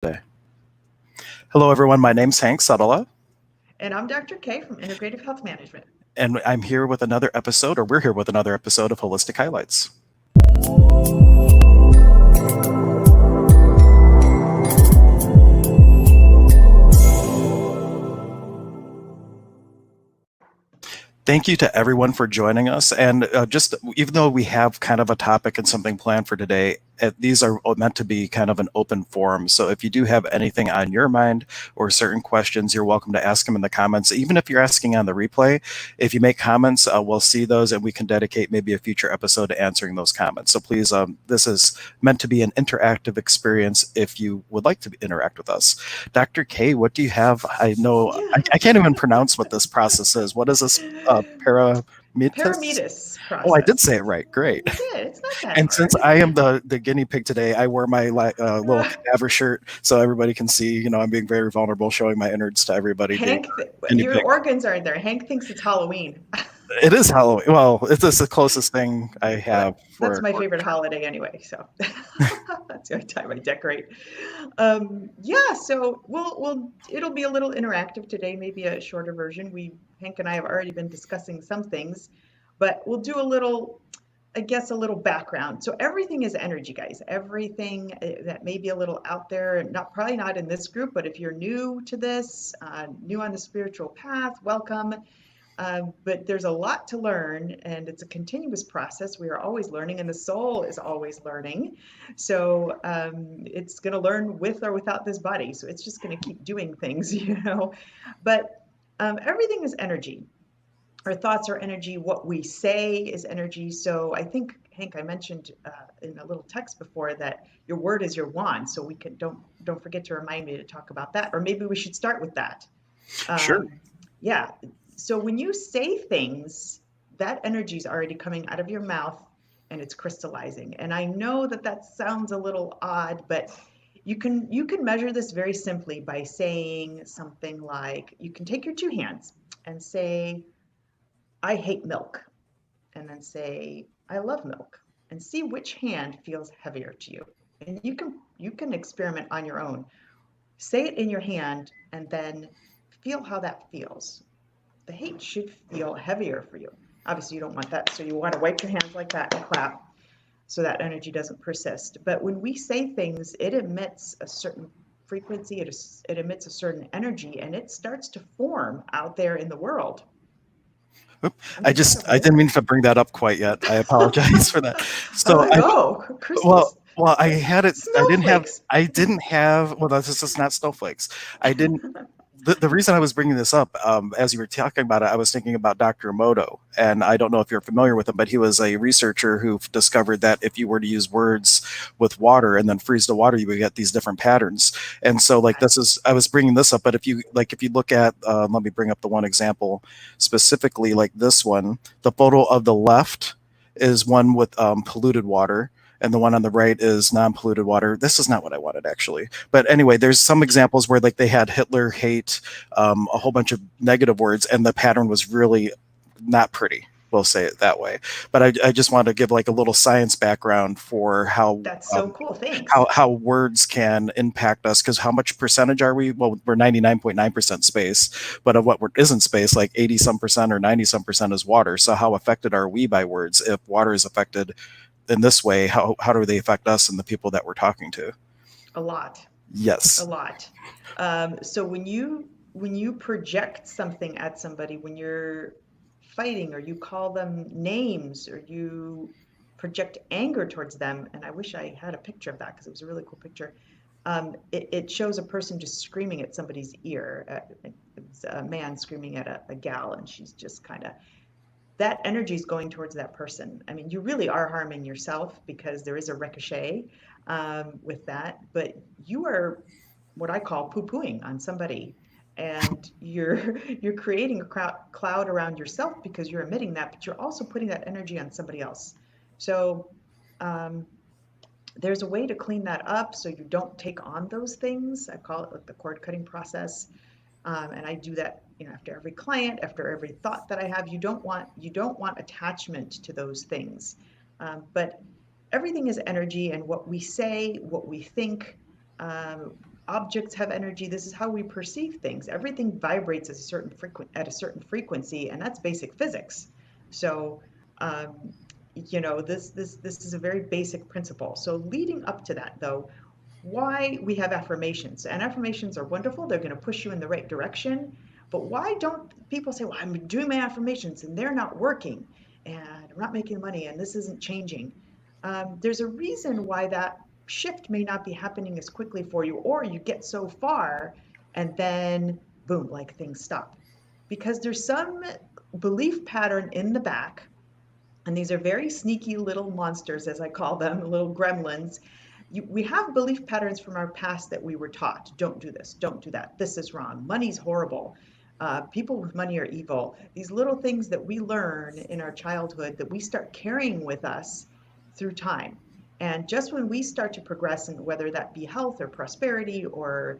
Day. Hello, everyone. My name's Hank Suttala, And I'm Dr. K from Integrative Health Management. and I'm here with another episode, or we're here with another episode of Holistic Highlights. Thank you to everyone for joining us. And just even though we have kind of a topic and something planned for today, these are meant to be kind of an open forum. So if you do have anything on your mind or certain questions, you're welcome to ask them in the comments. Even if you're asking on the replay, if you make comments, we'll see those and we can dedicate maybe a future episode to answering those comments. So please, this is meant to be an interactive experience if you would like to interact with us. Dr. K, what do you have? I know I can't even pronounce what this process is. What is this? Parametis? Parametis Oh, I did process. say it right. Great. You did. It's not that And since hard. I am the guinea pig today, I wear my little cadaver shirt so everybody can see. I'm being very vulnerable, showing my innards to everybody, being a guinea Your pig. organs are in there. Hank thinks it's Halloween. It is Halloween. Well, it's just the closest thing I have That's for. my favorite holiday anyway. So that's the only time I decorate. Yeah. So it'll be a little interactive today. Maybe a shorter version. Hank and I have already been discussing some things, but we'll do a little, I guess, a little background. So everything is energy, guys. Everything that may be a little out there, probably not in this group, but if you're new to this, new on the spiritual path, welcome. But there's a lot to learn, and it's a continuous process. We are always learning, and the soul is always learning. So it's going to learn with or without this body. So it's just going to keep doing things, But everything is energy. Our thoughts are energy. What we say is energy. So I think, Hank, I mentioned in a little text before that your word is your wand. So we can don't forget to remind me to talk about that, or maybe we should start with that. Sure. Um, yeah. So when you say things, that energy is already coming out of your mouth and it's crystallizing. And I know that that sounds a little odd, but you can measure this very simply by saying something like, you can take your two hands and say, I hate milk, and then say, I love milk, and see which hand feels heavier to you. And you can experiment on your own. Say it in your hand and then feel how that feels. The hate should feel heavier for you. Obviously, you don't want that, so you want to wipe your hands like that and clap so that energy doesn't persist. But when we say things, it emits a certain frequency, it emits a certain energy, and it starts to form out there in the world. Oop. I'm just I didn't telling mean to bring that up quite yet. I apologize for that. I'm So like, oh, well, crystals, I had it. snowflakes. I didn't have. Well, this is not snowflakes. I didn't. The reason I was bringing this up, as you were talking about it, I was thinking about Dr. Moto, and I don't know if you're familiar with him, but he was a researcher who discovered that if you were to use words with water and then freeze the water, you would get these different patterns. And so, like this is, I was bringing this up, but if you look at, let me bring up the one example specifically, like this one, the photo of the left is one with polluted water, and the one on the right is non-polluted water. This is not what I wanted actually, but anyway, there's some examples where like they had Hitler hate, a whole bunch of negative words, and the pattern was really not pretty. We'll say it that way. But I just wanted to give like a little science background for That's so cool. Thanks. how words can impact us. Because how much percentage are we? Well, we're 99.9% space, but of what isn't space, like 80 some percent or 90 some percent is water. So how affected are we by words? If water is affected in this way, how do they affect us and the people that we're talking to? A lot, a Yes. lot. So when you project something at somebody, when you're fighting, or you call them names, or you project anger towards them, and I wish I had a picture of that because it was a really cool picture. It shows a person just screaming at somebody's ear. It's a man screaming at a gal, and she's just kind of, that energy is going towards that person. I mean, you really are harming yourself because there is a ricochet with that, but you are what I call poo-pooing on somebody, and you're creating a cloud around yourself because you're emitting that, but you're also putting that energy on somebody else. So um, there's a way to clean that up so you don't take on those things. I call it like the cord cutting process. And I do that, after every client, after every thought that I have. You don't want attachment to those things, but everything is energy, and what we say, what we think, um, objects have energy. This is how we perceive things. Everything vibrates at a certain frequency, and that's basic physics. So, um, this is a very basic principle. So leading up to that, though, why we have affirmations, and affirmations are wonderful. They're going to push you in the right direction. But why don't people say, well, I'm doing my affirmations and they're not working and I'm not making money and this isn't changing? There's a reason why that shift may not be happening as quickly for you, or you get so far and then boom, like things stop. Because there's some belief pattern in the back, and these are very sneaky little monsters, as I call them, little gremlins. We have belief patterns from our past that we were taught. Don't do this, don't do that, this is wrong, money's horrible, people with money are evil. These little things that we learn in our childhood that we start carrying with us through time. And just when we start to progress, in whether that be health or prosperity or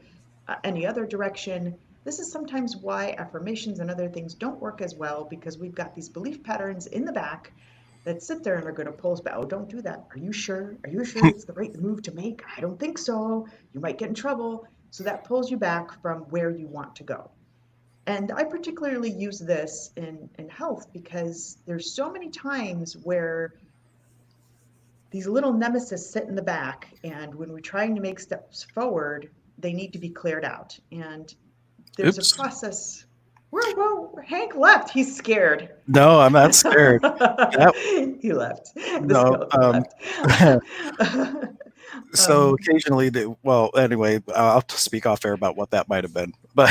any other direction, this is sometimes why affirmations and other things don't work as well, because we've got these belief patterns in the back that sit there and are going to pull us back. Oh, don't do that. Are you sure? Are you sure it's the right move to make? I don't think so. You might get in trouble. So that pulls you back from where you want to go. And I particularly use this in health because there's so many times where these little nemesis sit in the back, and when we're trying to make steps forward, they need to be cleared out. And there's a Oops. process. Whoa, Hank left. He's scared. No, I'm not scared. That He left. The no. skeleton left. So um, occasionally, well, anyway, I'll have to speak off air about what that might have been, but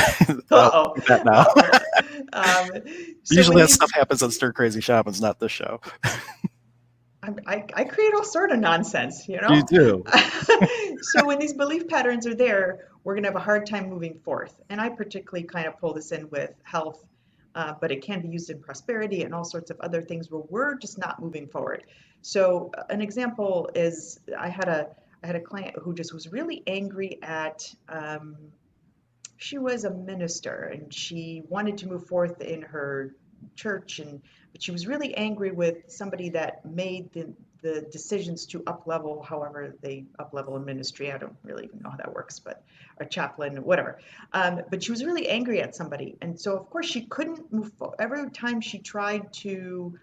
I'll uh-oh. do that now. Uh-oh. Um, so Usually when that stuff these, happens on Stir Crazy Shamans, not this show. I create all sort of nonsense, you You know? do. So when these belief patterns are there, we're going to have a hard time moving forth. And I particularly kind of pull this in with health, but it can be used in prosperity and all sorts of other things where we're just not moving forward. So an example is I had a client who just was really angry at she was a minister and she wanted to move forth in her church, and but she was really angry with somebody that made the decisions to up level, however they up level in ministry. I don't really even know how that works, but a chaplain, whatever. But she was really angry at somebody, and so of course she couldn't move forward. Every time she tried to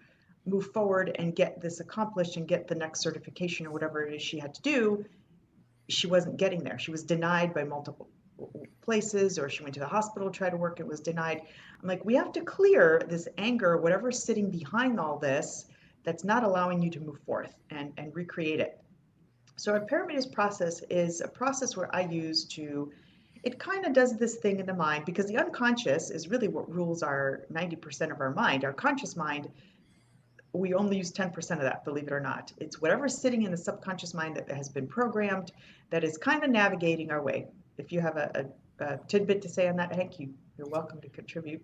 move forward and get this accomplished and get the next certification or whatever it is she had to do, she wasn't getting there. She was denied by multiple places, or she went to the hospital, tried to work, it was denied. I'm like, we have to clear this anger, whatever's sitting behind all this, that's not allowing you to move forth and recreate it. So a Parametis process is a process where I use to, it kind of does this thing in the mind, because the unconscious is really what rules our 90% of our mind. Our conscious mind, we only use 10% of that, believe it or not. It's whatever's sitting in the subconscious mind that has been programmed, that is kind of navigating our way. If you have a tidbit to say on that, Hank, you're welcome to contribute.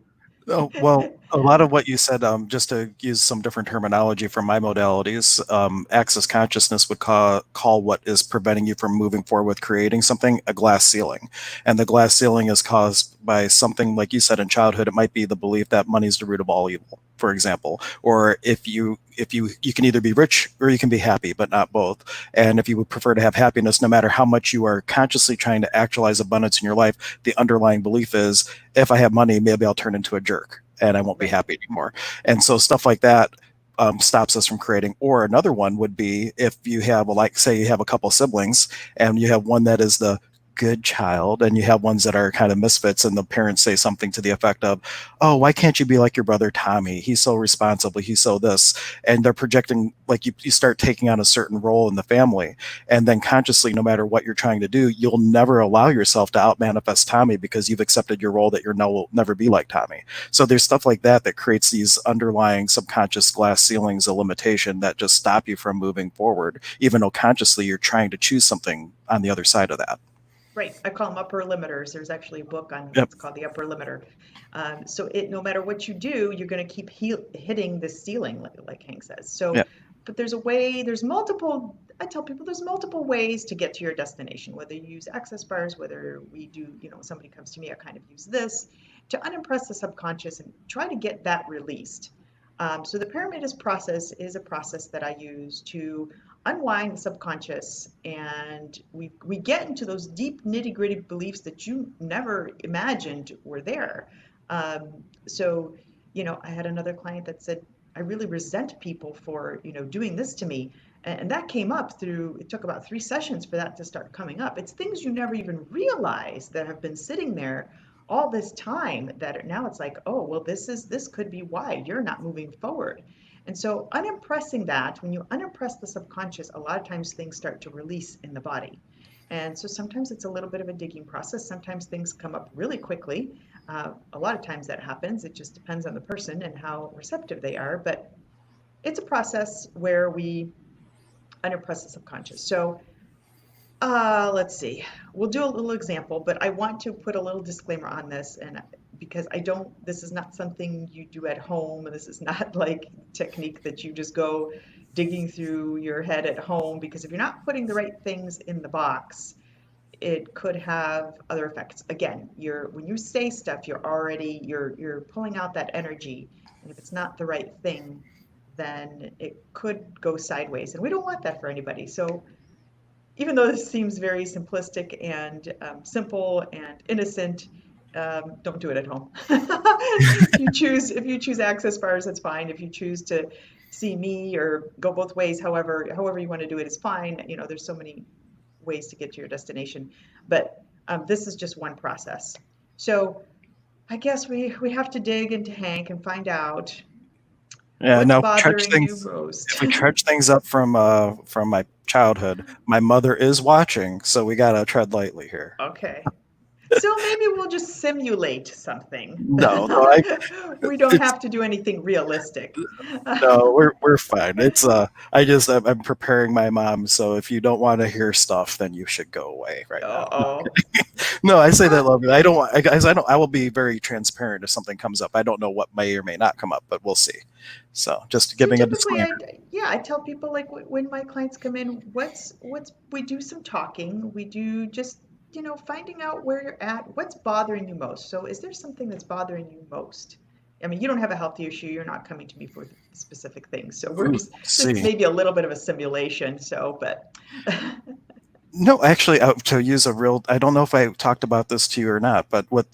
Oh, well, a lot of what you said, just to use some different terminology from my modalities, access consciousness would call what is preventing you from moving forward with creating something a glass ceiling. And the glass ceiling is caused by something, like you said, in childhood. It might be the belief that money is the root of all evil, for example. Or if you can either be rich or you can be happy, but not both. And if you would prefer to have happiness, no matter how much you are consciously trying to actualize abundance in your life, the underlying belief is, if I have money, maybe I'll turn into a jerk and I won't be Right. happy anymore. And so stuff like that stops us from creating. Or another one would be if you have, like, say you have a couple siblings and you have one that is the good child and you have ones that are kind of misfits, and the parents say something to the effect of, oh, why can't you be like your brother Tommy, he's so responsible, he's so this. And they're projecting, like, you start taking on a certain role in the family, and then consciously, no matter what you're trying to do, you'll never allow yourself to out manifest Tommy because you've accepted your role that you're no will never be like Tommy. So there's stuff like that that creates these underlying subconscious glass ceilings of limitation that just stop you from moving forward, even though consciously you're trying to choose something on the other side of that. Right. I call them upper limiters. There's actually a book on Yep. it's called The Upper Limiter. So no matter what you do, you're going to keep hitting the ceiling, like Hank says. So, Yep. but there's a way. There's multiple. I tell people there's multiple ways to get to your destination. Whether you use access bars, whether we do, somebody comes to me, I kind of use this to unimpress the subconscious and try to get that released. So the Parametis process is a process that I use to unwind the subconscious, and we get into those deep nitty gritty beliefs that you never imagined were there. So, I had another client that said, I really resent people for, doing this to me. And that came up through, it took about 3 sessions for that to start coming up. It's things you never even realize that have been sitting there all this time, that now it's like, oh, well, this could be why you're not moving forward. And so unimpressing that, when you unimpress the subconscious, a lot of times things start to release in the body. And so sometimes it's a little bit of a digging process. Sometimes things come up really quickly. A lot of times that happens. It just depends on the person and how receptive they are. But it's a process where we unimpress the subconscious. So let's see. We'll do a little example, but I want to put a little disclaimer on this, and because this is not something you do at home. This is not like technique that you just go digging through your head at home, because if you're not putting the right things in the box, it could have other effects. Again, when you say stuff, you're pulling out that energy, and if it's not the right thing, then it could go sideways, and we don't want that for anybody. So even though this seems very simplistic and simple and innocent, don't do it at home. If you choose access bars, that's fine. If you choose to see me or go both ways, however you want to do it is fine. There's so many ways to get to your destination, but this is just one process. So I guess we have to dig into Hank and find out Yeah, what's no, bothering you most. if we trudge things up from my childhood, my mother is watching, so we gotta tread lightly here. Okay. So maybe we'll just simulate something. No, no, I We don't it's have to do anything realistic. no, we're fine. I'm preparing my mom, so if you don't want to hear stuff, then you should go away right now. Oh. No, I say Uh, that lovely. I don't want, guys. I don't. I will be very transparent if something comes up. I don't know what may or may not come up, but we'll see. So, just so giving a typically, disclaimer. I tell people, like, when my clients come in, we do some talking. We do just, finding out where you're at, what's bothering you most. So is there something that's bothering you most? I mean, you don't have a health issue. You're not coming to me for specific things. So Ooh, this see. may be a little bit of a simulation. So, but No, actually, to use a real, I don't know if I talked about this to you or not, but with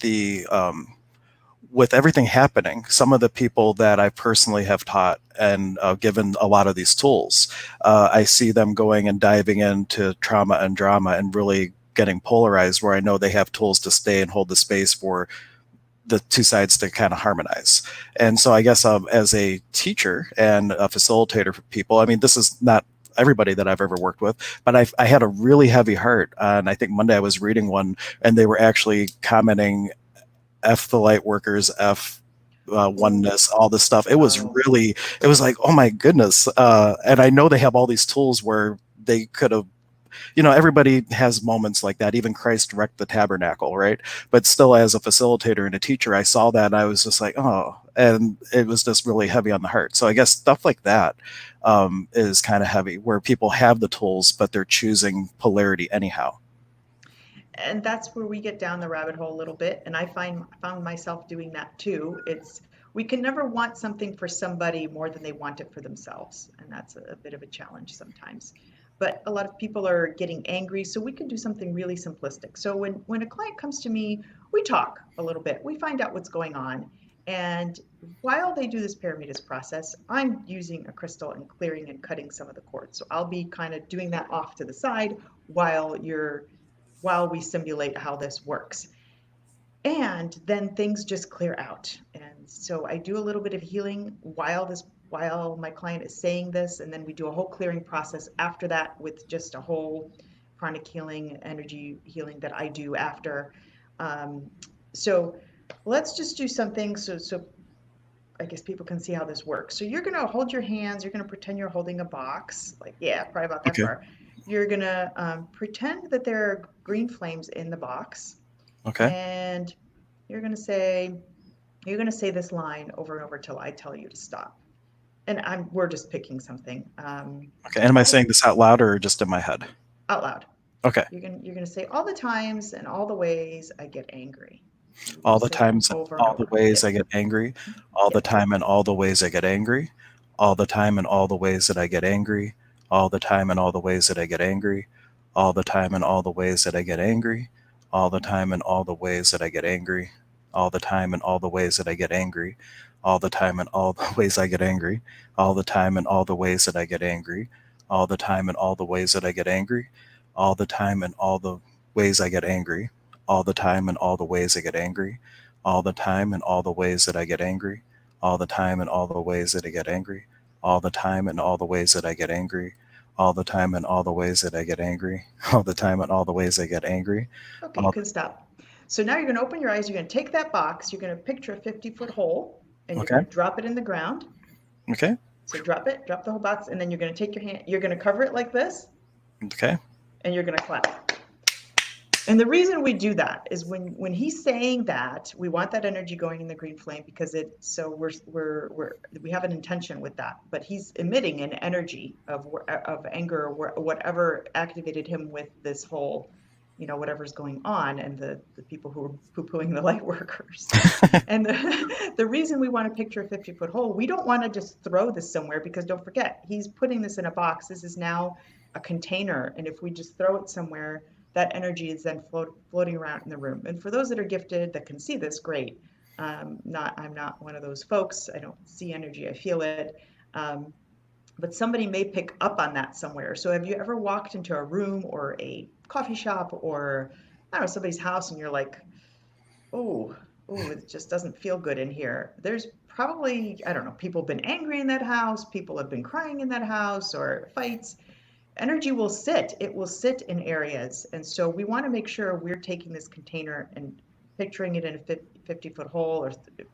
everything happening, some of the people that I personally have taught and given a lot of these tools, I see them going and diving into trauma and drama and really getting polarized. Where I know they have tools to stay and hold the space for the two sides to kind of harmonize. And so I guess as a teacher and a facilitator for people, I mean, this is not everybody that I've ever worked with, but I had a really heavy heart. And I think Monday I was reading one and they were actually commenting F the light workers, F oh, oneness, all this stuff. oh, It was like, oh my goodness. And I know they have all these tools where they could have, everybody has moments like that. Even Christ wrecked the tabernacle, right? But still, as a facilitator and a teacher, I saw that and I was just like, oh, and it was just really heavy on the heart. So I guess stuff like that is kind of heavy, where people have the tools, but they're choosing polarity anyhow. and that's where we get down the rabbit hole a little bit, and found myself doing that too. It's We can never want something for somebody more than they want it for themselves, and that's a bit of a challenge sometimes. But a lot of people are getting angry, so we can do something really simplistic. So when a client comes to me, we talk a little bit, we find out what's going on, and while they do this Parametis process, I'm using a crystal and clearing and cutting some of the cords. So I'll be kind of doing that off to the side while we simulate how this works. And then things just clear out. And so I do a little bit of healing while my client is saying this, and then we do a whole clearing process after that with just a whole chronic healing, energy healing that I do after. Um, so let's just do something so I guess people can see how this works. So you're gonna hold your hands, you're gonna pretend you're holding a box, like, yeah, probably about that Okay. far. You're gonna pretend that there are green flames in the box, Okay. and you're gonna say you're gonna say this line over and over till I tell you to stop. And we're just picking something Okay. And am I saying this out loud or just in my head? out loud. Okay. You're gonna say all the times and all the ways I get angry. You're gonna All the say that times and over and all the over. ways Yep. I get angry, all the Yep. time and all the ways I get angry, all the time and all the ways that I get angry, all the time in all the ways that I get angry, all the time in all the ways that I get angry, all the time in all the ways that I get angry, all the time in all the ways that I get angry, all the time in all the ways I get angry, all the time in all the ways that I get angry, all the time in all the ways that I get angry, all the time in all the ways I get angry, all the time in all the ways I get angry, all the time in all the ways that I get angry, all the time in all the ways that I get angry, all the time in all the ways that I get angry, all the time in all the ways that I get angry, all the time in all the ways I get angry. Okay, you All can stop. So now you're going to open your eyes. You're going to take that box. You're going to picture a 50-foot hole, and you're okay, going to drop it in the ground. okay, So drop it, drop the whole box, and then you're going to take your hand. You're going to cover it like this, okay, and you're going to clap. And the reason we do that is when he's saying that, we want that energy going in the green flame because we have an intention with that. But he's emitting an energy of anger or whatever activated him with this whole, whatever's going on, and the people who are poo-pooing the light workers. And the reason we want to picture a 50-foot hole, we don't want to just throw this somewhere, because don't forget, he's putting this in a box. This is now a container, and if we just throw it somewhere, that energy is then floating around in the room. And for those that are gifted that can see this, great. I'm not one of those folks. I don't see energy, I feel it. But somebody may pick up on that somewhere. So have you ever walked into a room or a coffee shop or, I don't know, somebody's house, and you're like, oh, it just doesn't feel good in here. There's probably, I don't know, people have been angry in that house, people have been crying in that house, or fights. Energy will sit, it will sit in areas. And so we want to make sure we're taking this container and picturing it in a 50-foot hole, or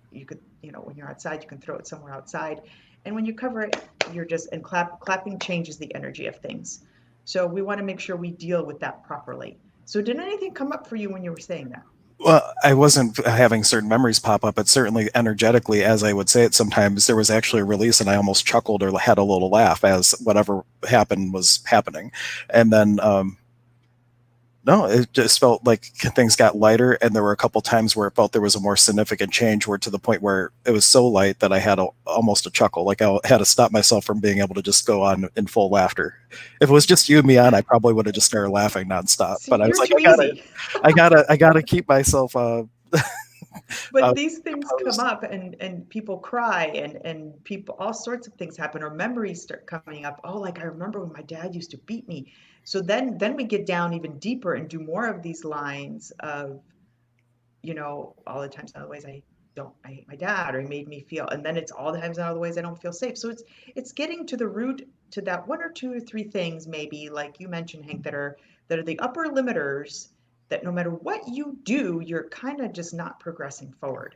you could, when you're outside, you can throw it somewhere outside. And when you cover it, you're just, and clapping changes the energy of things. So we want to make sure we deal with that properly. So did anything come up for you when you were saying that? Well, I wasn't having certain memories pop up, but certainly energetically, as I would say it, sometimes there was actually a release, and I almost chuckled or had a little laugh as whatever happened was happening. And then, no, it just felt like things got lighter, and there were a couple times where it felt there was a more significant change, where to the point where it was so light that I had almost a chuckle. Like I had to stop myself from being able to just go on in full laughter. If it was just you and me on, I probably would have just started laughing nonstop. See, But I was you're like, too easy. I gotta keep myself But uh, these things come composed. up, and people cry, and people, all sorts of things happen, or memories start coming up. Oh, like I remember when my dad used to beat me. So then we get down even deeper and do more of these lines of, all the times and all the ways I hate my dad, or he made me feel, and then it's all the times and all the ways I don't feel safe. So it's getting to the root, to that one or two or three things, maybe like you mentioned, Hank, that are the upper limiters, that no matter what you do, you're kind of just not progressing forward.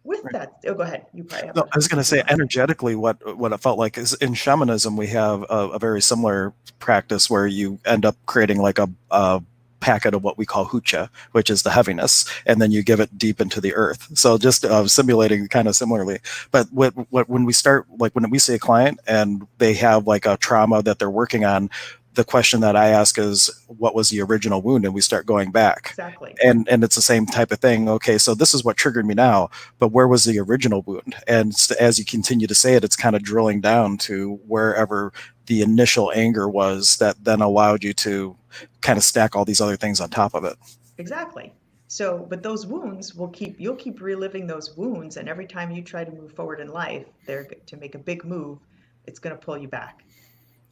With that, oh, go ahead. You probably have No, I was going to something you say want to say. energetically, what it felt like is in shamanism we have a very similar practice where you end up creating like a packet of what we call hucha, which is the heaviness, and then you give it deep into the earth. So just simulating kind of similarly. But when we start, like when we see a client and they have like a trauma that they're working on, the question that I ask is, what was the original wound? And we start going back. Exactly. And it's the same type of thing. Okay, so this is what triggered me now, but where was the original wound? And as you continue to say it, it's kind of drilling down to wherever the initial anger was that then allowed you to kind of stack all these other things on top of it. Exactly. So, but those wounds you'll keep reliving those wounds, and every time you try to move forward in life, they're to make a big move, it's going to pull you back.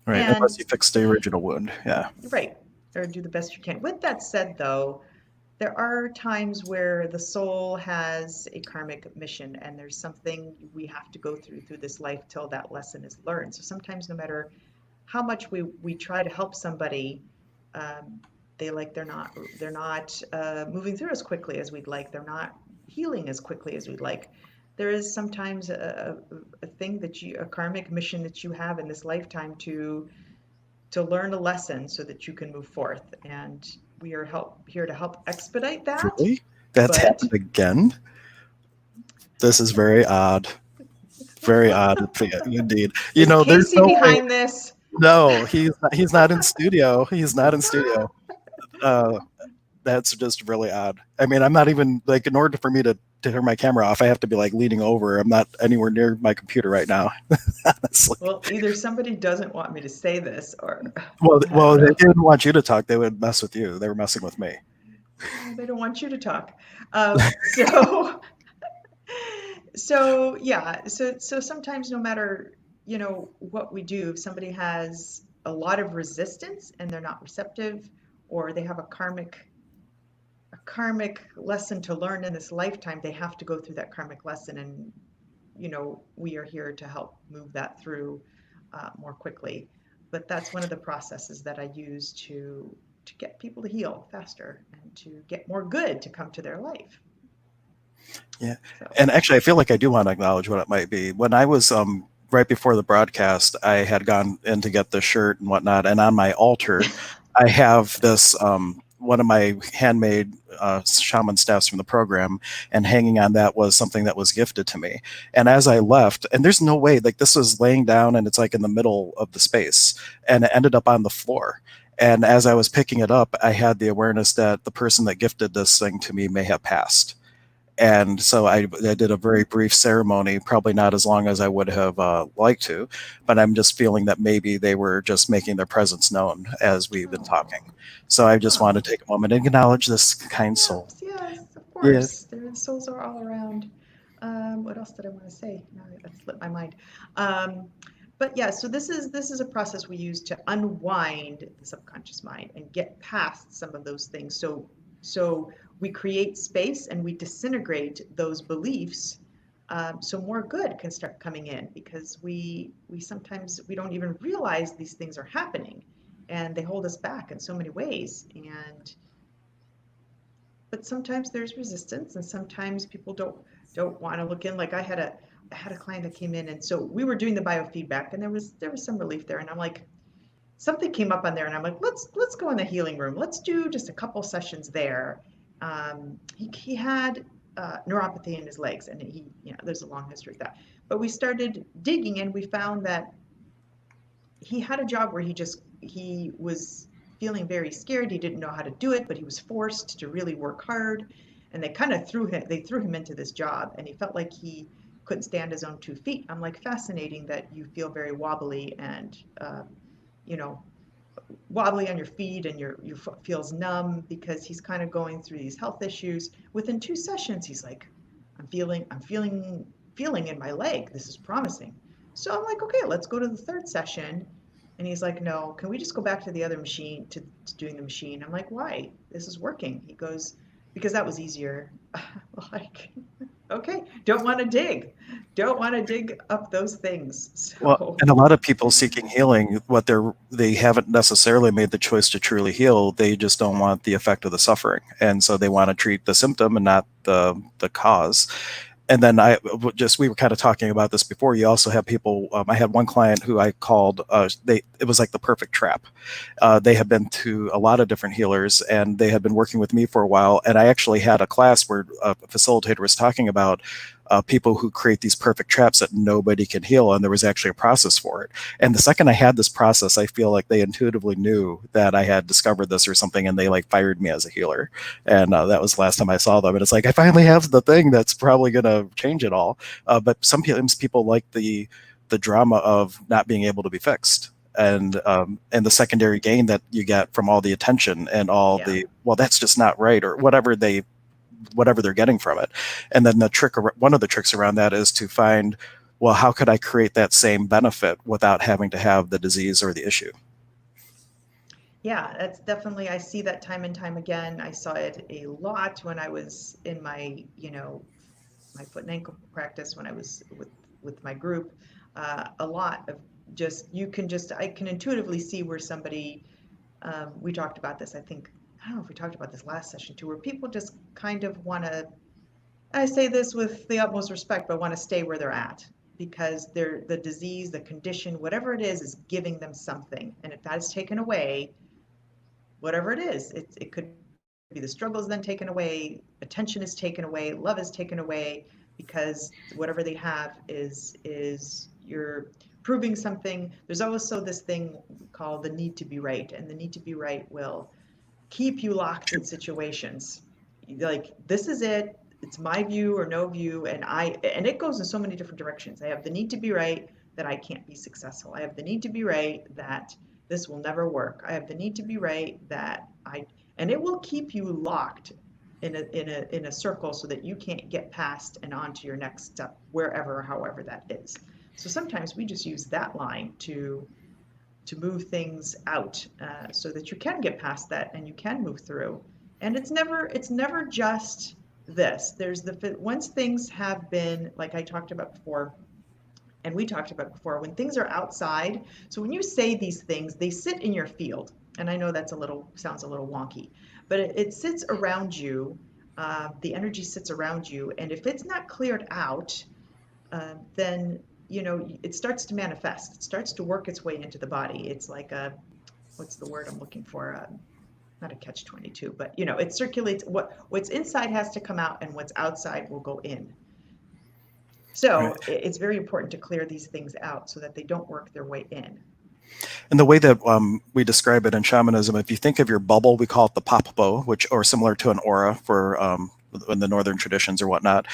Right, unless And you fix the original wound. Yeah. right, or do the best you can. With that said, though, there are times where the soul has a karmic mission, and there's something we have to go through this life till that lesson is learned. So sometimes, no matter how much we try to help somebody, um, they're not moving through as quickly as we'd like. They're not healing as quickly as we'd like. There is sometimes a thing a karmic mission that you have in this lifetime to learn a lesson so that you can move forth. And we are here to help expedite that. Really? That's But happened again? This is very odd. Very odd indeed. is There's Casey no way. behind this? No, he's not in studio. He's not in studio. Uh, That's just really odd. I mean, I'm not even like, in order for me to turn my camera off, I have to be like leaning over. I'm not anywhere near my computer right now. Honestly. Well, either somebody doesn't want me to say this, or I Well, don't they know. didn't want you to talk. They would mess with you. They were messing with me. Oh, they don't want you to talk. So, so yeah. So sometimes, no matter what we do, if somebody has a lot of resistance and they're not receptive, or they have a karmic lesson to learn in this lifetime, they have to go through that karmic lesson, and we are here to help move that through more quickly. But that's one of the processes that I use to get people to heal faster and to get more good to come to their life. Yeah. So, And actually, I feel like I do want to acknowledge what it might be. When I was right before the broadcast, I had gone in to get the shirt and whatnot, and on my altar, I have this one of my handmade shaman staffs from the program, and hanging on that was something that was gifted to me. And as I left, and there's no way, like this was laying down, and it's like in the middle of the space, and it ended up on the floor. And as I was picking it up, I had the awareness that the person that gifted this thing to me may have passed. And so I did a very brief ceremony, probably not as long as I would have liked to, but I'm just feeling that maybe they were just making their presence known as we've been oh, talking. So I just want oh, to take a moment and acknowledge this kind soul. yes, yes, of Yeah. course. Their souls are all around. What else did I want to say? Now that slipped my mind. Um, but yeah, so this is a process we use to unwind the subconscious mind and get past some of those things. So we create space and we disintegrate those beliefs, so more good can start coming in, because we sometimes we don't even realize these things are happening, and they hold us back in so many ways. And but sometimes there's resistance, and sometimes people don't want to look in. Like I had a client that came in, and so we were doing the biofeedback, and there was some relief there, and I'm like, something came up on there, and I'm like, let's go in the healing room, let's do just a couple sessions there. He had neuropathy in his legs, and there's a long history of that. But we started digging, and we found that he had a job where he was feeling very scared. He didn't know how to do it, but he was forced to really work hard. And they threw him into this job, and he felt like he couldn't stand his own 2 feet. I'm like, fascinating that you feel very wobbly and you know wobbly on your feet, and your foot feels numb, because he's kind of going through these health issues. Within 2 sessions, he's like, I'm feeling in my leg. This is promising. So I'm like, okay, let's go to the third session. And he's like, no, can we just go back to the other machine, to doing the machine? I'm like, why? This is working. He goes, because that was easier. Like, okay, don't want to dig up those things. Well, So and a lot of people seeking healing, they haven't necessarily made the choice to truly heal. They just don't want the effect of the suffering, and so they want to treat the symptom and not the cause. And then we were kind of talking about this before. You also have people. I had one client who I called. It was like the perfect trap. They had been to a lot of different healers, and they had been working with me for a while. And I actually had a class where a facilitator was talking about people who create these perfect traps that nobody can heal, and there was actually a process for it. And the second I had this process, I feel like they intuitively knew that I had discovered this or something, and they like fired me as a healer. And that was the last time I saw them. And it's like, I finally have the thing that's probably going to change it all. But sometimes people like the drama of not being able to be fixed, and the secondary gain that you get from all the attention and all yeah. the, well, that's just not right, or whatever they're getting from it. And then one of the tricks around that is to find, well, how could I create that same benefit without having to have the disease or the issue? Yeah, that's definitely, I see that time and time again. I saw it a lot when I was in my foot and ankle practice, when I was with my group. A lot of I can intuitively see where somebody, we talked about this, I don't know if we talked about this last session too, where people just kind of want to, I say this with the utmost respect, but want to stay where they're at, because the disease, the condition, whatever it is giving them something. And if that is taken away, whatever it is, it could be the struggle is then taken away, attention is taken away, love is taken away, because whatever they have is you're proving something. There's also this thing called the need to be right, and the need to be right will keep you locked in situations. Like, this is it. It's my view or no view. And it goes in so many different directions. I have the need to be right that I can't be successful. I have the need to be right that this will never work. I have the need to be right that and it will keep you locked in a circle so that you can't get past and on to your next step, wherever, however that is. So sometimes we just use that line to move things out, so that you can get past that and you can move through. And it's never just this. There's once things have been, like I talked about before, and we talked about before, when things are outside. So when you say these things, they sit in your field. And I know sounds a little wonky, but it sits around you. The energy sits around you, and if it's not cleared out, then it starts to manifest. It starts to work its way into the body. It's like what's the word I'm looking for? Not a catch-22, but it circulates. What's inside has to come out, and what's outside will go in. Right. So it's very important to clear these things out so that they don't work their way in. And the way that we describe it in shamanism, if you think of your bubble, we call it the pop bow, which or similar to an aura for in the northern traditions or whatnot.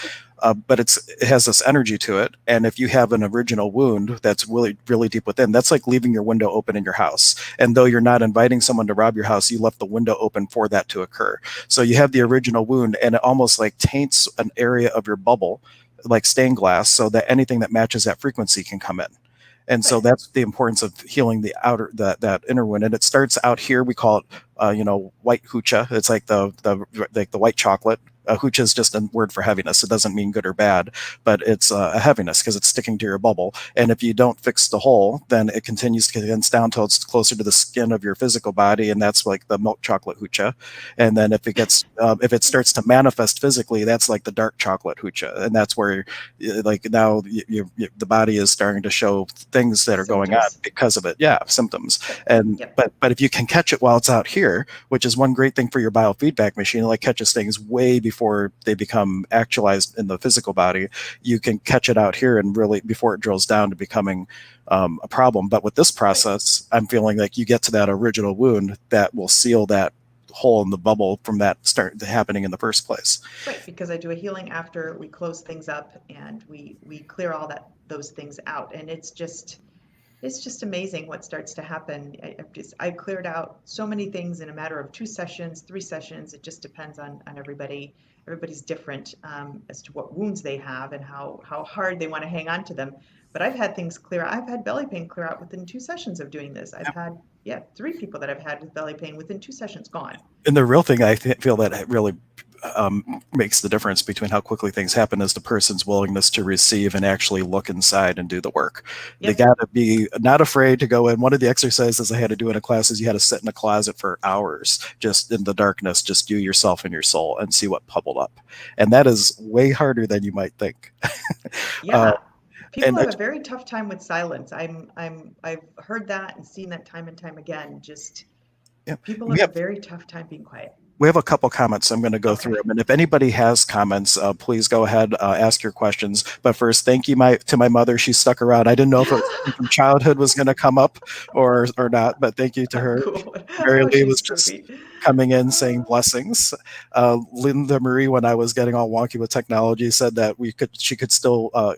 But it has this energy to it, and if you have an original wound that's really really deep within, that's like leaving your window open in your house. And though you're not inviting someone to rob your house, you left the window open for that to occur. So you have the original wound, and it almost like taints an area of your bubble, like stained glass, so that anything that matches that frequency can come in. And so Right. that's the importance of healing the outer that inner wound. And it starts out here. We call it white hucha. It's like the white chocolate. Hucha is just a word for heaviness. It doesn't mean good or bad, but it's a heaviness because it's sticking to your bubble. And if you don't fix the hole, then it continues to condense down till it's closer to the skin of your physical body, and that's like the milk chocolate hucha. And then if it starts to manifest physically, that's like the dark chocolate hucha, and that's where like now the body is starting to show things that are going on Symptoms. because of it. Yeah, symptoms. Yep. And Yep. but if you can catch it while it's out here, which is one great thing for your biofeedback machine, it like catches things way before they become actualized in the physical body. You can catch it out here and really before it drills down to becoming a problem. But with this Right. process, I'm feeling like you get to that original wound that will seal that hole in the bubble from that start happening in the first place. Right, because I do a healing after we close things up and we clear all those things out, and it's just amazing what starts to happen. I cleared out so many things in a matter of 2 sessions, 3 sessions. It just depends on everybody. Everybody's different, as to what wounds they have and how hard they want to hang on to them. But I've had things clear. I've had belly pain clear out within 2 sessions of doing this. I've had, yeah, 3 people that I've had with belly pain within 2 sessions gone. And the real thing feel that really makes the difference between how quickly things happen is the person's willingness to receive and actually look inside and do the work. They Yep. got to be not afraid to go in. One of the exercises I had to do in a class is you had to sit in a closet for hours, just in the darkness, just you, yourself, and your soul, and see what bubbled up. And that is way harder than you might think. uh, Yeah. People and have a very tough time with silence. I've heard that and seen that time and time again. Just yeah, people we have a have very tough time being quiet. we have a couple comments. I'm going to go through Okay. them, and if anybody has comments, please go ahead, ask your questions. But first, thank you to my mother. She stuck around. I didn't know if it was something from childhood was going to come up or not, but thank you to Oh, her. cool. Mary Oh, Lee she's was just sweet. coming in saying Oh, blessings. Linda Marie, when I was getting all wonky with technology, said that she could still uh,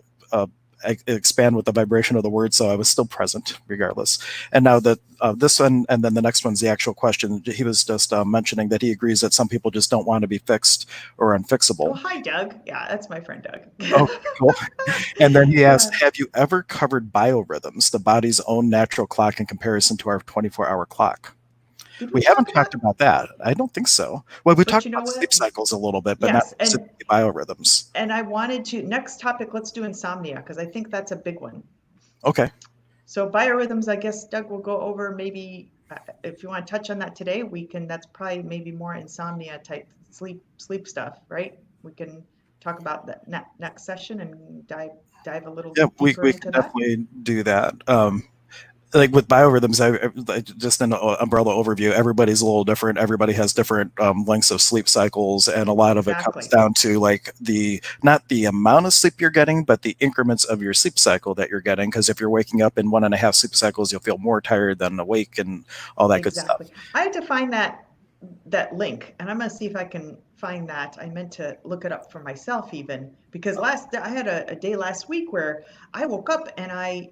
expand with the vibration of the word, so I was still present regardless. And now that this one, and then the next one's the actual question. He was just mentioning that he agrees that some people just don't want to be fixed or oh, unfixable. hi, Doug. Yeah, that's my friend Oh, Doug. cool. And then he asked, Yeah. have you ever covered biorhythms, the body's own natural clock in comparison to our 24-hour clock? Did we We haven't talk about? talked about that. I don't think so. Well, we But talked you know about sleep what? cycles a little bit, but not Yes, specifically biorhythms. and I wanted to next topic. Let's do insomnia because I think that's a big one. Okay. So biorhythms, I guess Doug will go over maybe, if you want to touch on that today, we can. That's probably maybe more insomnia type sleep stuff, right? We can talk about that next session and dive a little Yeah, deeper we can into that. definitely do that. Like with biorhythms, just an umbrella overview, everybody's a little different. Everybody has different lengths of sleep cycles, and a lot of it comes Exactly. down to like not the amount of sleep you're getting, but the increments of your sleep cycle that you're getting. Because if you're waking up in 1.5 sleep cycles, you'll feel more tired than awake and all that good stuff. Exactly. I define that. that link, and I'm gonna see if I can find that. I meant to look it up for myself even, because I had a day last week where I woke up and I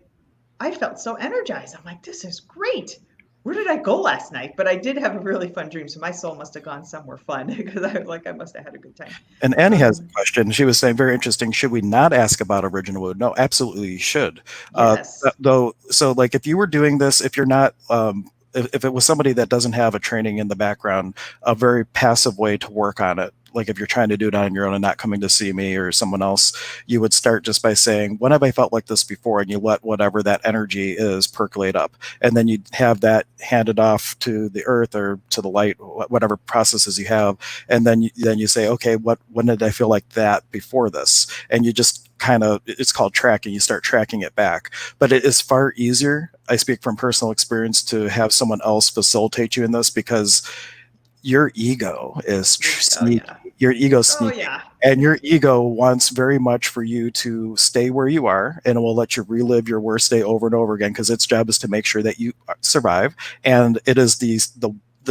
felt so energized. I'm like, this is great. Where did I go last night? But I did have a really fun dream, so my soul must have gone somewhere fun because I was like, I must have had a good time. And Annie has a Um, question. She was saying, very interesting. Should we not ask about original wound? No, absolutely, you should. yes, Though, so like if you were doing this, if you're not, if it was somebody that doesn't have a training in the background, a very passive way to work on it. Like if you're trying to do it on your own and not coming to see me or someone else, you would start just by saying, "When have I felt like this before?" And you let whatever that energy is percolate up, and then you have that handed off to the earth or to the light, whatever processes you have, and then you say, okay, when did I feel like that before this? And you just kind of, it's called tracking. You start tracking it back, but it is far easier. I speak from personal experience to have someone else facilitate you in this because your ego is oh yeah, sneaky. Your ego's oh sneaky. yeah, And your ego wants very much for you to stay where you are, and it will let you relive your worst day over and over again because its job is to make sure that you survive. And it is the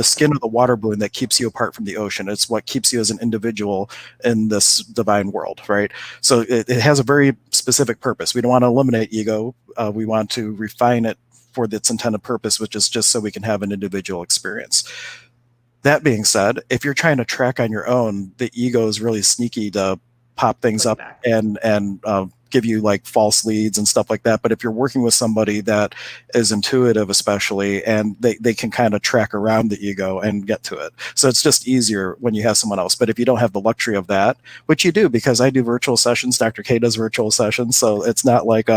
skin of the water balloon that keeps you apart from the ocean. It's what keeps you as an individual in this divine world, right? So it has a very specific purpose. We don't want to eliminate ego. We want to refine it for its intended purpose, which is just so we can have an individual experience. That being said, if you're trying to track on your own, the ego is really sneaky to pop things pull you up back. and give you like false leads and stuff like that. But if you're working with somebody that is intuitive, especially, and they can kind of track around the ego and get to it. So it's just easier when you have someone else. But if you don't have the luxury of that, which you do, because I do virtual sessions, Dr. K does virtual sessions. So it's not like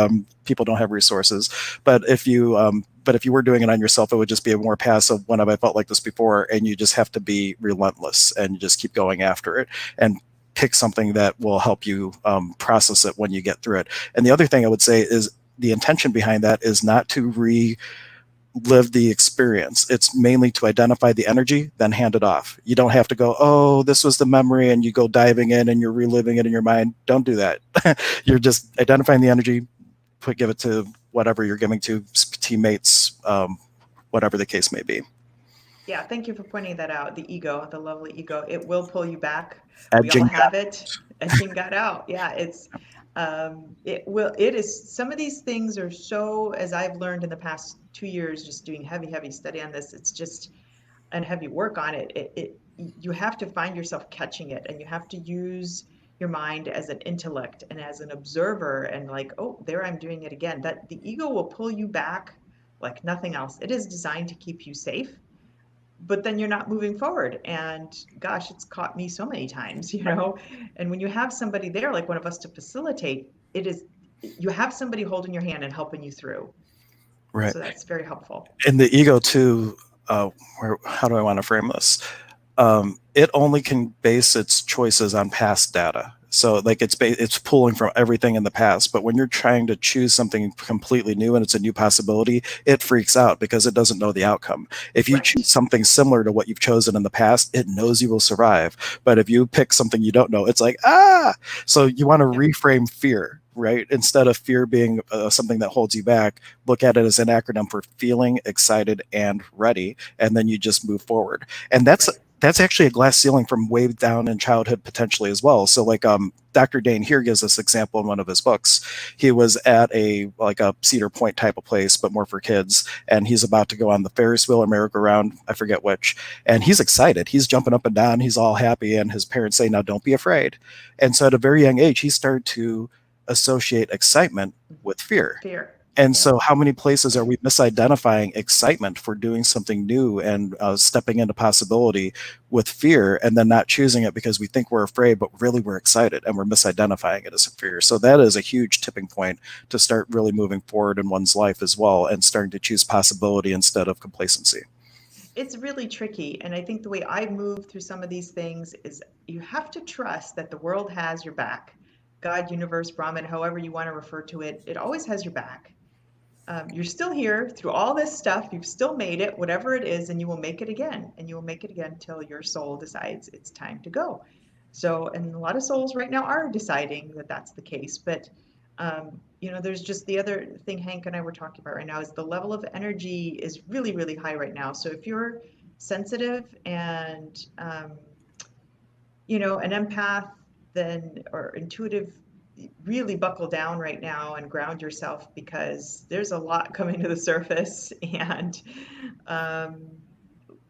people don't have resources. But if you were doing it on yourself, it would just be a more passive. When have I felt like this before? And you just have to be relentless and you just keep going after it and pick something that will help you process it when you get through it. And the other thing I would say is the intention behind that is not to relive the experience. It's mainly to identify the energy, then hand it off. You don't have to go, oh, this was the memory, and you go diving in and you're reliving it in your mind. Don't do that. You're just identifying the energy, give it to whatever you're giving to, teammates, whatever the case may be. Yeah, thank you for pointing that out. The ego, the lovely ego, it will pull you back. We all Edging. have it. Edging got out. Yeah, it is, some of these things are so, as I've learned in the past 2 years, just doing heavy study on this, it's just, and heavy work on it, you have to find yourself catching it, and you have to use your mind as an intellect and as an observer, and like, oh, there I'm doing it again. That the ego will pull you back like nothing else. It is designed to keep you safe, but then you're not moving forward. And gosh, it's caught me so many times, you know. And when you have somebody there, like one of us, to facilitate, it is, you have somebody holding your hand and helping you through. Right. So that's very helpful. And the ego too, how do I want to frame this? It only can base its choices on past data. So like it's pulling from everything in the past. But when you're trying to choose something completely new and it's a new possibility, it freaks out because it doesn't know the outcome. If you choose Right. something similar to what you've chosen in the past, it knows you will survive. But if you pick something you don't know, it's like, ah. So you want to Yep. reframe fear, right? Instead of fear being something that holds you back, look at it as an acronym for feeling excited and ready, and then you just move forward. And Right. that's actually a glass ceiling from way down in childhood potentially as well. So like Dr. Dane here gives this example in one of his books. He was at a Cedar Point type of place, but more for kids, and he's about to go on the Ferris wheel or merry-go-round, I forget which, and he's excited. He's jumping up and down. He's all happy, and his parents say, "Now don't be afraid." And so at a very young age, he started to associate excitement Mhm. with fear. Fear. And Yep. so, how many places are we misidentifying excitement for doing something new and stepping into possibility with fear, and then not choosing it because we think we're afraid, but really we're excited and we're misidentifying it as a fear? So, that is a huge tipping point to start really moving forward in one's life as well and starting to choose possibility instead of complacency. It's really tricky. And I think the way I move through some of these things is you have to trust that the world has your back. God, universe, Brahman, however you want to refer to it, it always has your back. You're still here through all this stuff. You've still made it, whatever it is, and you will make it again. And you will make it again until your soul decides it's time to go. So, and a lot of souls right now are deciding that that's the case. But, there's just the other thing Hank and I were talking about right now is the level of energy is really, really high right now. So if you're sensitive and you know, an empath then or intuitive, really buckle down right now and ground yourself because there's a lot coming to the surface and um,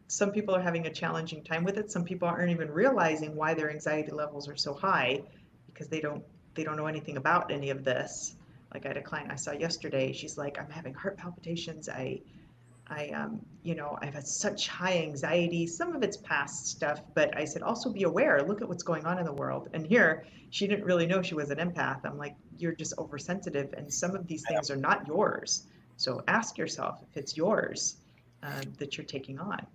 some people are having a challenging time with it. Some people aren't even realizing why their anxiety levels are so high because they don't know anything about any of this. Like I had a client I saw yesterday. She's like, I'm having heart palpitations. You know, I've had such high anxiety. Some of it's past stuff, but I said, also be aware, look at what's going on in the world. And here, she didn't really know she was an empath. I'm like, you're just oversensitive, and some of these things are not yours. So ask yourself if it's yours that you're taking on.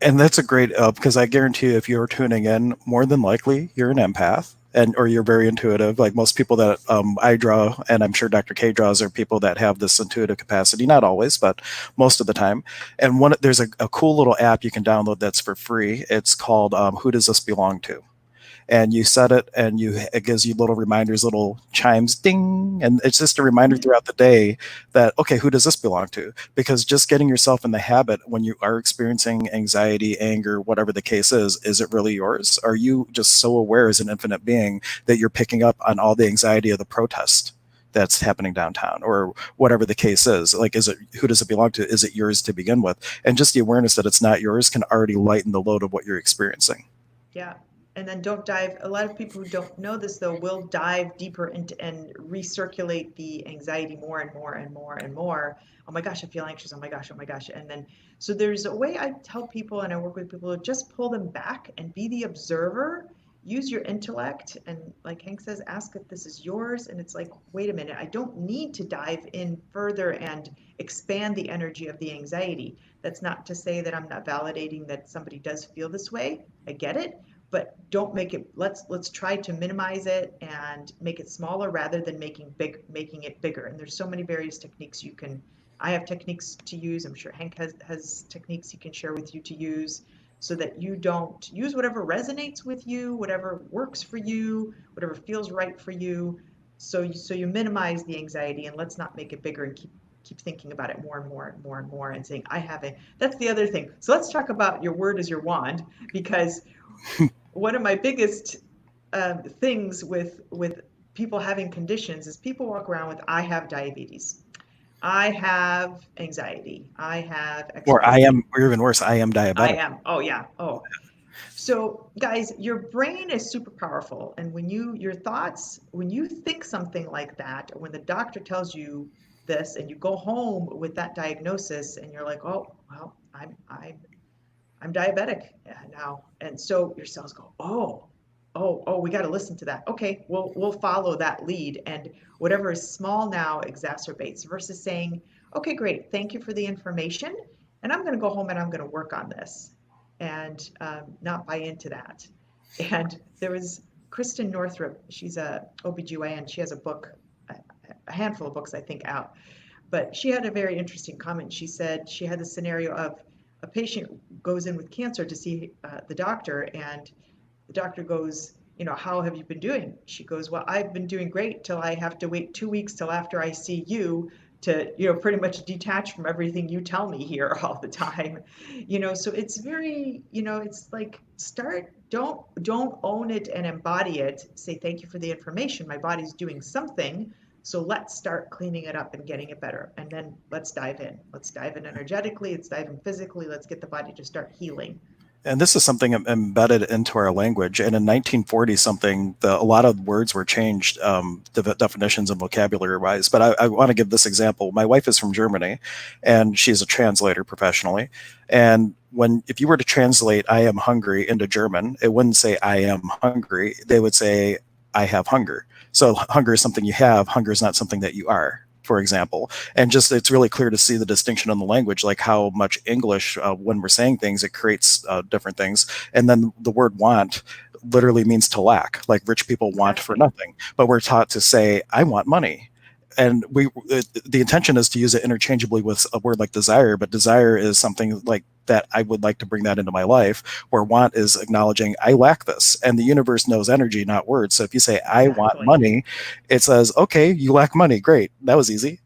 And that's a great because I guarantee you, if you're tuning in, more than likely you're an empath and or you're very intuitive. Like most people that I draw, and I'm sure Dr. K draws, are people that have this intuitive capacity. Not always, but most of the time. And there's a cool little app you can download that's for free. It's called "Who Does This Belong To?" And you set it and it gives you little reminders, little chimes, ding, and it's just a reminder Mm-hmm. throughout the day that, okay, who does this belong to? Because just getting yourself in the habit when you are experiencing anxiety, anger, whatever the case is it really yours? Are you just so aware as an infinite being that you're picking up on all the anxiety of the protest that's happening downtown or whatever the case is? Like, is it, who does it belong to? Is it yours to begin with? And just the awareness that it's not yours can already lighten the load of what you're experiencing. Yeah. And then don't dive. A lot of people who don't know this, though, will dive deeper into and recirculate the anxiety more and more and more and more. Oh my gosh, I feel anxious. Oh my gosh, oh my gosh. And then, so there's a way I tell people and I work with people to just pull them back and be the observer. Use your intellect. And like Hank says, ask if this is yours. And it's like, wait a minute, I don't need to dive in further and expand the energy of the anxiety. That's not to say that I'm not validating that somebody does feel this way. I get it, but don't make it, let's try to minimize it and make it smaller rather than making it bigger. And there's so many various techniques you can, I have techniques to use. I'm sure Hank has techniques he can share with you to use so that you don't use whatever resonates with you, whatever works for you, whatever feels right for you. So you minimize the anxiety and let's not make it bigger and keep thinking about it more and more and more and more and saying, I have it. That's the other thing. So let's talk about your word is your wand, because one of my biggest things with people having conditions is people walk around with, I have diabetes, I have anxiety, I have Or I XYZ. am, or even worse, I am I diabetic. am. Oh yeah. Oh. So guys, your brain is super powerful. And when your thoughts, when you think something like that, or when the doctor tells you this and you go home with that diagnosis and you're like, oh, well, I'm diabetic now. And so your cells go, oh, we got to listen to that. Okay, we'll follow that lead. And whatever is small now exacerbates versus saying, okay, great, thank you for the information. And I'm going to go home and I'm going to work on this and not buy into that. And there was Kristen Northrup, she's a OBGYN. She has a book, a handful of books, I think, out. But she had a very interesting comment. She said she had the scenario of a patient goes in with cancer to see the doctor, and the doctor goes, you know, how have you been doing? She goes, well, I've been doing great till I have to wait 2 weeks till after I see you to, you know, pretty much detach from everything you tell me here all the time. You know, so it's very, you know, it's like don't own it and embody it. Say thank you for the information. My body's doing something. So let's start cleaning it up and getting it better. And then let's dive in. Let's dive in energetically. Let's dive in physically. Let's get the body to start healing. And this is something embedded into our language. And in 1940 something, a lot of words were changed, definitions and vocabulary wise. But I want to give this example. My wife is from Germany, and she's a translator professionally. And if you were to translate "I am hungry" into German, it wouldn't say "I am hungry." They would say "I have hunger." So hunger is something you have. Hunger is not something that you are, for example. And just it's really clear to see the distinction in the language, like how much English, when we're saying things, it creates different things. And then the word "want" literally means to lack. Like rich people want for Exactly. nothing, but we're taught to say "I want money." And the intention is to use it interchangeably with a word like desire, but desire is something like that I would like to bring that into my life, where want is acknowledging I lack this, and the universe knows energy, not words. So if you say "I want Exactly. money," it says, okay, you lack money, great, that was easy.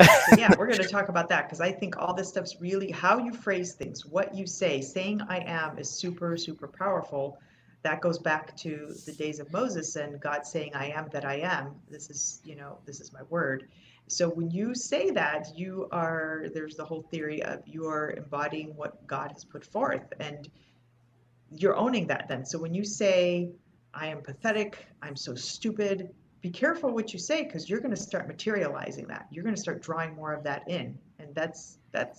So yeah, we're going to talk about that because I think all this stuff's really how you phrase things, what you say. Saying I am is super, super powerful. That goes back to the days of Moses and God saying, I am that I am. This is, this is my word. So when you say that, there's the whole theory of you're embodying what God has put forth and you're owning that then. So when you say, I am pathetic, I'm so stupid, be careful what you say because you're going to start materializing that. You're going to start drawing more of that in. And that's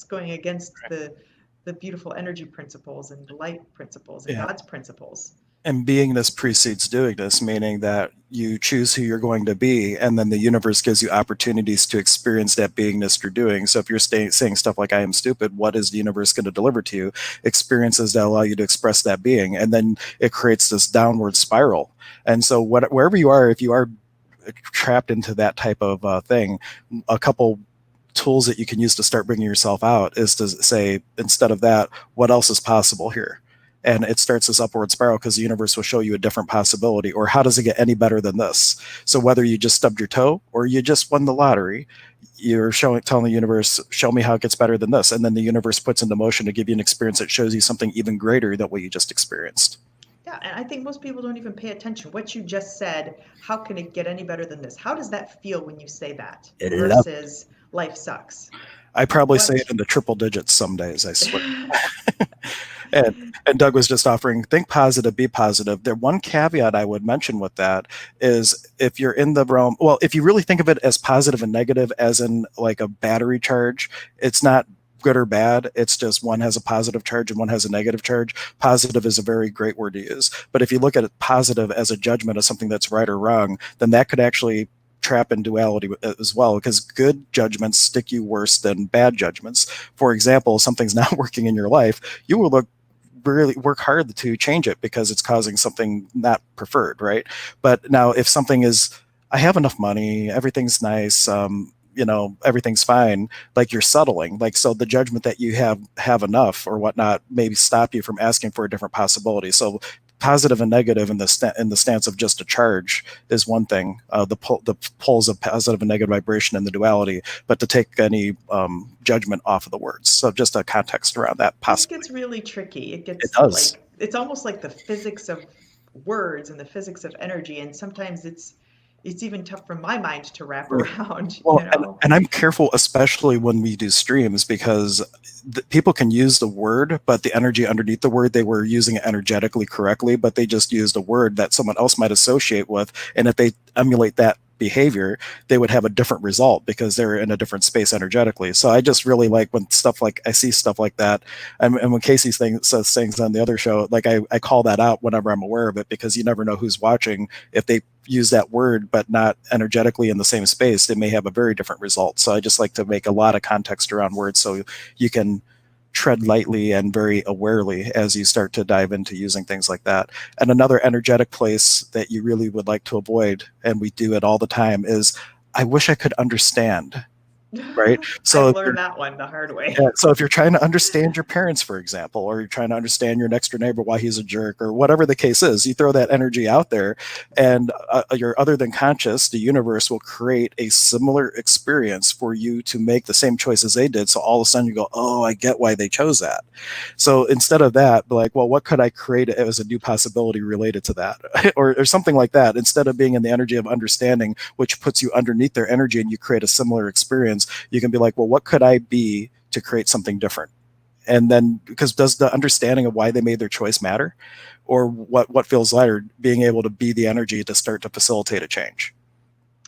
going against the beautiful energy principles and the light principles and Yeah. God's principles. And beingness precedes doing this, meaning that you choose who you're going to be, and then the universe gives you opportunities to experience that beingness through doing. So if you're saying stuff like "I am stupid," what is the universe going to deliver to you? Experiences that allow you to express that being, and then it creates this downward spiral. And so, wherever you are, if you are trapped into that type of thing, a couple tools that you can use to start bringing yourself out is to say, instead of that, what else is possible here? And it starts this upward spiral because the universe will show you a different possibility, or how does it get any better than this? So whether you just stubbed your toe or you just won the lottery, you're telling the universe, show me how it gets better than this. And then the universe puts into motion to give you an experience that shows you something even greater than what you just experienced. Yeah, and I think most people don't even pay attention. What you just said, how can it get any better than this? How does that feel when you say that I love it. versus life sucks? I probably say it What in the triple digits some days, I swear. And and Doug was just offering think positive, be positive. The one caveat I would mention with that is if you're in the realm, well, if you really think of it as positive and negative, as in like a battery charge, it's not good or bad. It's just one has a positive charge and one has a negative charge. Positive is a very great word to use. But if you look at it positive as a judgment of something that's right or wrong, then that could actually trap in duality as well, because good judgments stick you worse than bad judgments. For example, something's not working in your life, you will look really work hard to change it because it's causing something not preferred, right? But now if something is, I have enough money, everything's nice, everything's fine, like you're settling, like, so the judgment that you have enough or whatnot maybe stop you from asking for a different possibility. So positive and negative in the stance of just a charge is one thing, the poles of positive and negative vibration in the duality, but to take any judgment off of the words. So just a context around that, this possibly. gets really tricky. It It gets does. like it's almost like the physics of words and the physics of energy, and sometimes it's even tough for my mind to wrap Right. around, Well, and I'm careful, especially when we do streams, because people can use the word, but the energy underneath the word, they were using it energetically correctly, but they just used a word that someone else might associate with. And if they emulate that behavior, they would have a different result because they're in a different space energetically. So I just really like when I see stuff like that. And when Casey says things on the other show, like I call that out whenever I'm aware of it, because you never know who's watching. If they use that word but not energetically in the same space, they may have a very different result. So I just like to make a lot of context around words so you can tread lightly and very awarely as you start to dive into using things like that. And another energetic place that you really would like to avoid, and we do it all the time, is I wish I could understand. Right. I've So if learned you're that one the hard way. yeah, so if you're trying to understand your parents, for example, or you're trying to understand your next door neighbor why he's a jerk, or whatever the case is, you throw that energy out there, and you're other than conscious. The universe will create a similar experience for you to make the same choices they did. So all of a sudden you go, "Oh, I get why they chose that." So instead of that, be like, "Well, what could I create as a new possibility related to that?" or something like that. Instead of being in the energy of understanding, which puts you underneath their energy, and you create a similar experience, you can be like, "Well, what could I be to create something different?" And then, because does the understanding of why they made their choice matter, or what feels lighter, being able to be the energy to start to facilitate a change?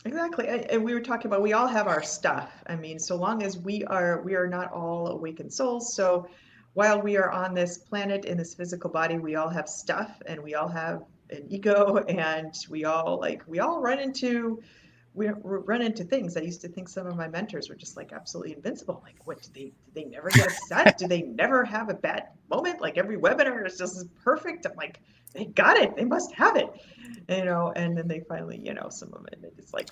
Exactly. And we were talking about we all have our stuff. I mean, so long as we are not all awakened souls. So while we are on this planet in this physical body, we all have stuff and we all have an ego and we all run into things. I used to think some of my mentors were just like absolutely invincible. Like, what do they never get upset? Do they never have a bad moment? Like every webinar is just perfect. I'm like, they got it. They must have it, And then they finally, some of it, it's like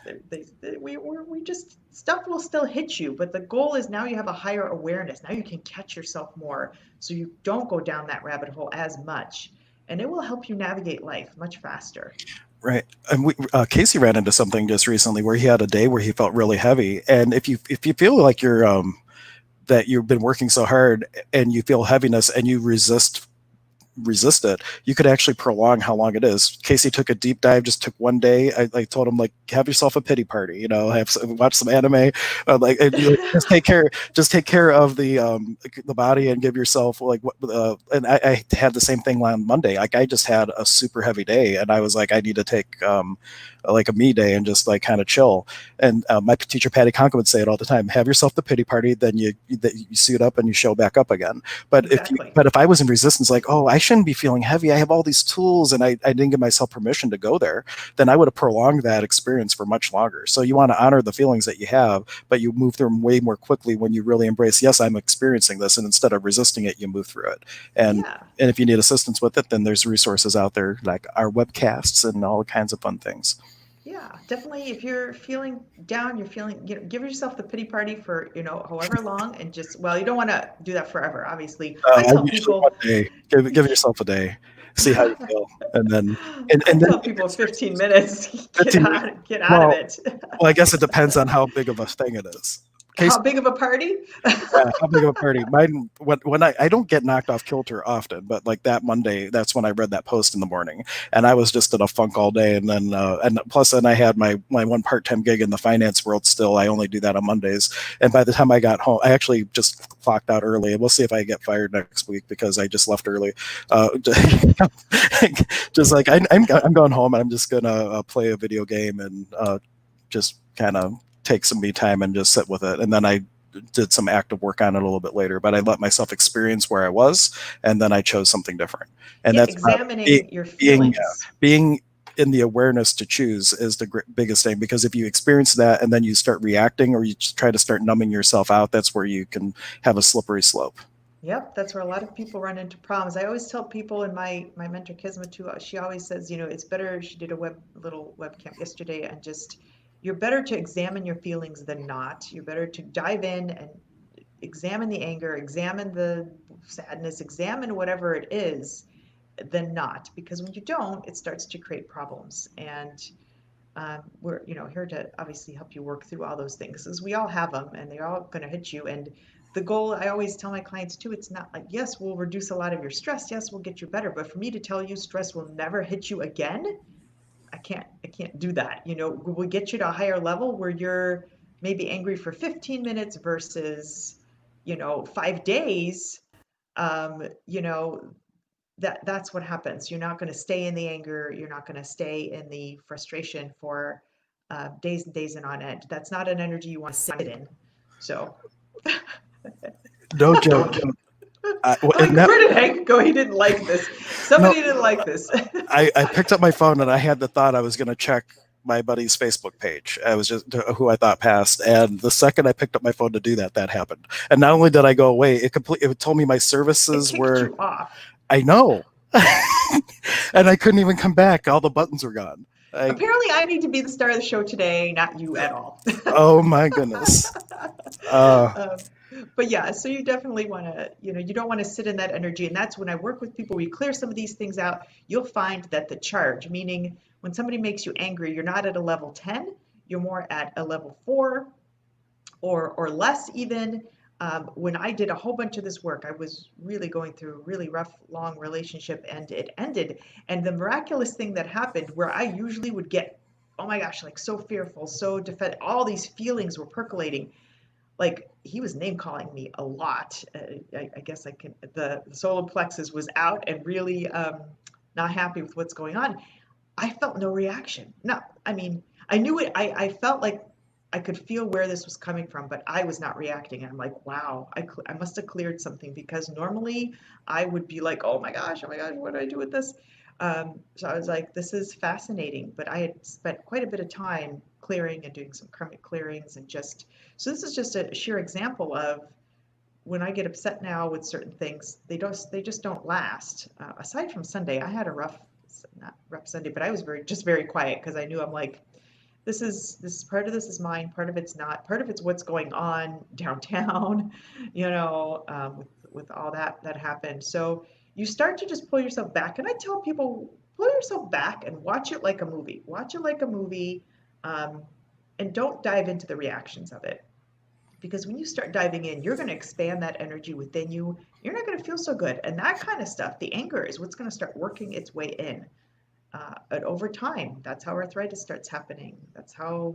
we just stuff will still hit you, but the goal is now you have a higher awareness. Now you can catch yourself more, so you don't go down that rabbit hole as much, and it will help you navigate life much faster. Right. And Casey ran into something just recently where he had a day where he felt really heavy. And if you feel like you're that you've been working so hard and you feel heaviness and you resist it, you could actually prolong how long it is. Casey took a deep dive, just took one day. I told him, like, have yourself a pity party, watch some anime, like, and just take care of the body and give yourself like what. And I had the same thing on Monday. Like, I just had a super heavy day, and I was like, I need to take like a me day and just like kind of chill. And my teacher Patty Conklin would say it all the time: have yourself the pity party, then you suit up and you show back up again. Exactly. But if I was in resistance, like, oh, I shouldn't be feeling heavy, I have all these tools, and I didn't give myself permission to go there, then I would have prolonged that experience for much longer. So you want to honor the feelings that you have, but you move through them way more quickly when you really embrace, yes, I'm experiencing this, and instead of resisting it, you move through it. and Yeah. and if you need assistance with it, then there's resources out there like our webcasts and all kinds of fun things. Yeah, definitely. If you're feeling down, you're feeling, give yourself the pity party for, however long, and just, well, you don't want to do that forever, obviously. I I tell usually one people, day, give yourself a day, see how you feel, and then I and then tell people 15 minutes, 15 minutes. get out of Well, it. well, I guess it depends on how big of a thing it is. How Casey, big of a party? yeah, how big of a party? Mine, when I don't get knocked off kilter often, but like that Monday, that's when I read that post in the morning, and I was just in a funk all day. And then and plus, then I had my one part time gig in the finance world. Still, I only do that on Mondays. And by the time I got home, I actually just clocked out early. And we'll see if I get fired next week because I just left early. Just like I'm going home, and I'm just gonna play a video game and just kind of take some me time and just sit with it. And then I did some active work on it a little bit later, but I let myself experience where I was, and then I chose something different. And Yeah, that's about examining your being feelings. being in the awareness to choose is the biggest thing, because if you experience that and then you start reacting or you just try to start numbing yourself out, that's where you can have a slippery slope. Yep, that's where a lot of people run into problems. I always tell people, in my mentor Kismet too, she always says, it's better. She did a little webcam yesterday, and just, you're better to examine your feelings than not. You're better to dive in and examine the anger, examine the sadness, examine whatever it is, than not. Because when you don't, it starts to create problems. And we're, here to obviously help you work through all those things, because we all have them and they're all going to hit you. And the goal, I always tell my clients too, it's not like, yes, we'll reduce a lot of your stress, yes, we'll get you better, but for me to tell you stress will never hit you again, I can't do that. We'll get you to a higher level where you're maybe angry for 15 minutes versus 5 days. um you know that's what happens. You're not going to stay in the anger. You're not going to stay in the frustration for days and days and on end. That's not an energy you want to sit in. So No joke. I'm like, And that where did Hank go? He didn't like this. no, Somebody didn't like this. I picked up my phone and I had the thought I was going to check my buddy's Facebook page. I was just who I thought passed, and the second I picked up my phone to do that, that happened. And not only did I go away, it told me my It services kicked were. you off. I know, and I couldn't even come back. All the buttons were gone. Apparently, I need to be the star of the show today, not you at all. Oh my goodness. Uh, um, but yeah, so you definitely want to, you don't want to sit in that energy. And that's when I work with people, we clear some of these things out. You'll find that the charge, meaning when somebody makes you angry, you're not at a level 10, you're more at a level 4 or less even. When I did a whole bunch of this work, I was really going through a really rough, long relationship, and it ended. And the miraculous thing that happened, where I usually would get, oh my gosh, like so fearful, so all these feelings were percolating. Like, he was name calling me a lot. I guess I can. The solar plexus was out and really not happy with what's going on. I felt no reaction. No, I mean, I knew it. I felt like I could feel where this was coming from, but I was not reacting. And I'm like, wow, I must have cleared something, because normally I would be like, oh my gosh, what do I do with this? So I was like, this is fascinating. But I had spent quite a bit of time clearing and doing some karmic clearings, and just, so this is just a sheer example of when I get upset now with certain things, they just don't last. Aside from Sunday, I had a rough, not rough Sunday, but I was very quiet, because I knew, I'm like, this is part of this is mine, part of it's not, part of it's what's going on downtown, with all that happened. So you start to just pull yourself back. And I tell people, pull yourself back and watch it like a movie. Watch it like a movie, um, and don't dive into the reactions of it. Because when you start diving in, you're going to expand that energy within you. You're not going to feel so good. And that kind of stuff, the anger is what's going to start working its way in. And over time, that's how arthritis starts happening. That's how,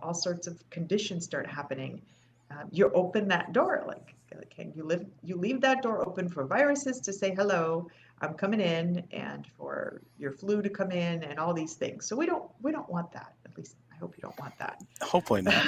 all sorts of conditions start happening. You open that door, like you leave that door open for viruses to say hello, I'm coming in, and for your flu to come in, and all these things. So we don't want that. At least I hope you don't want that. Hopefully not.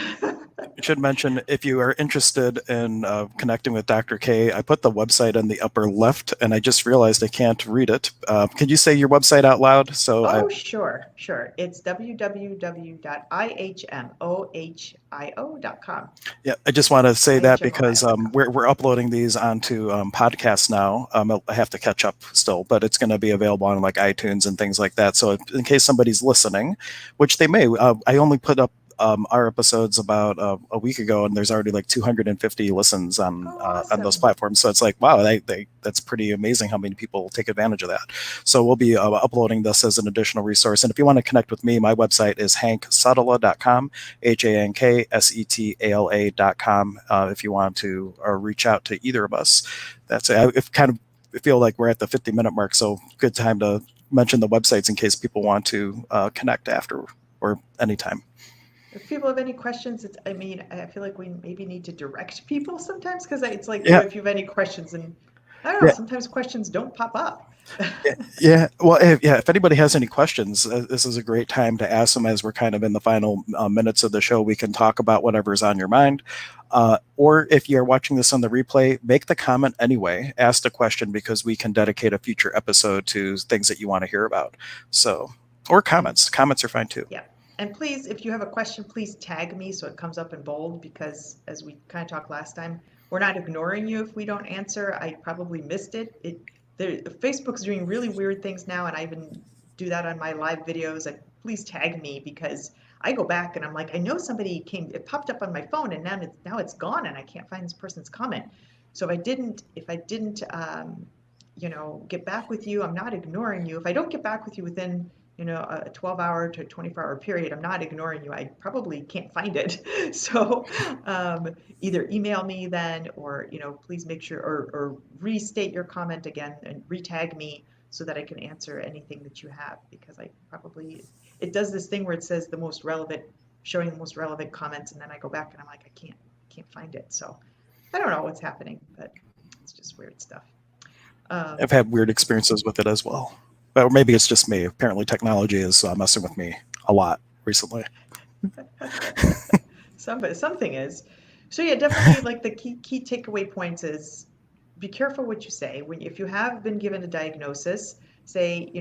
I should mention, if you are interested in connecting with Dr. K, I put the website in the upper left, and I just realized I can't read it. Could you say your website out loud? Oh, sure, sure. It's www.ihmohio.com. Yeah, I just want to say that because ihmohio.com. we're uploading these onto podcasts now. I have to catch up still, but it's going to be available on like iTunes and things like that. So in case somebody's listening, which they may, I only put up our episodes about a week ago, and there's already like 250 listens Oh, on those awesome. platforms. So it's like, wow, that's pretty amazing how many people take advantage of that. So we'll be uploading this as an additional resource. And if you want to connect with me, my website is hanksutala.com, HANKSETALA.com. If you want to reach out to either of us, that's it. I kind of feel like we're at the 50-minute mark, so good time to mention the websites in case people want to connect after or anytime. If people have any questions, I feel like we maybe need to direct people sometimes because it's like, Yeah, if you have any questions, and I don't know, yeah, sometimes questions don't pop up. yeah. Yeah. Well, if anybody has any questions, this is a great time to ask them as we're kind of in the final minutes of the show. We can talk about whatever's on your mind. Or if you're watching this on the replay, make the comment anyway. Ask the question because we can dedicate a future episode to things that you want to hear about. So, or comments. Comments are fine too. Yeah. And please, if you have a question, please tag me so it comes up in bold because as we kind of talked last time, we're not ignoring you if we don't answer. I probably missed it. Facebook's doing really weird things now, and I even do that on my live videos. Like, please tag me because I go back and I'm like, I know somebody came, it popped up on my phone, and now it's gone, and I can't find this person's comment. So if I didn't, get back with you, I'm not ignoring you. If I don't get back with you within a 12-hour to 24-hour period, I'm not ignoring you. I probably can't find it. So either email me then, or please make sure, or restate your comment again and retag me so that I can answer anything that you have, because it does this thing where it says showing the most relevant comments, and then I go back and I'm like, I can't find it. So I don't know what's happening, but it's just weird stuff. I've had weird experiences with it as well. But maybe it's just me. Apparently, technology is messing with me a lot recently. Something is. So yeah, definitely, like, the key takeaway points is be careful what you say. If you have been given a diagnosis, say,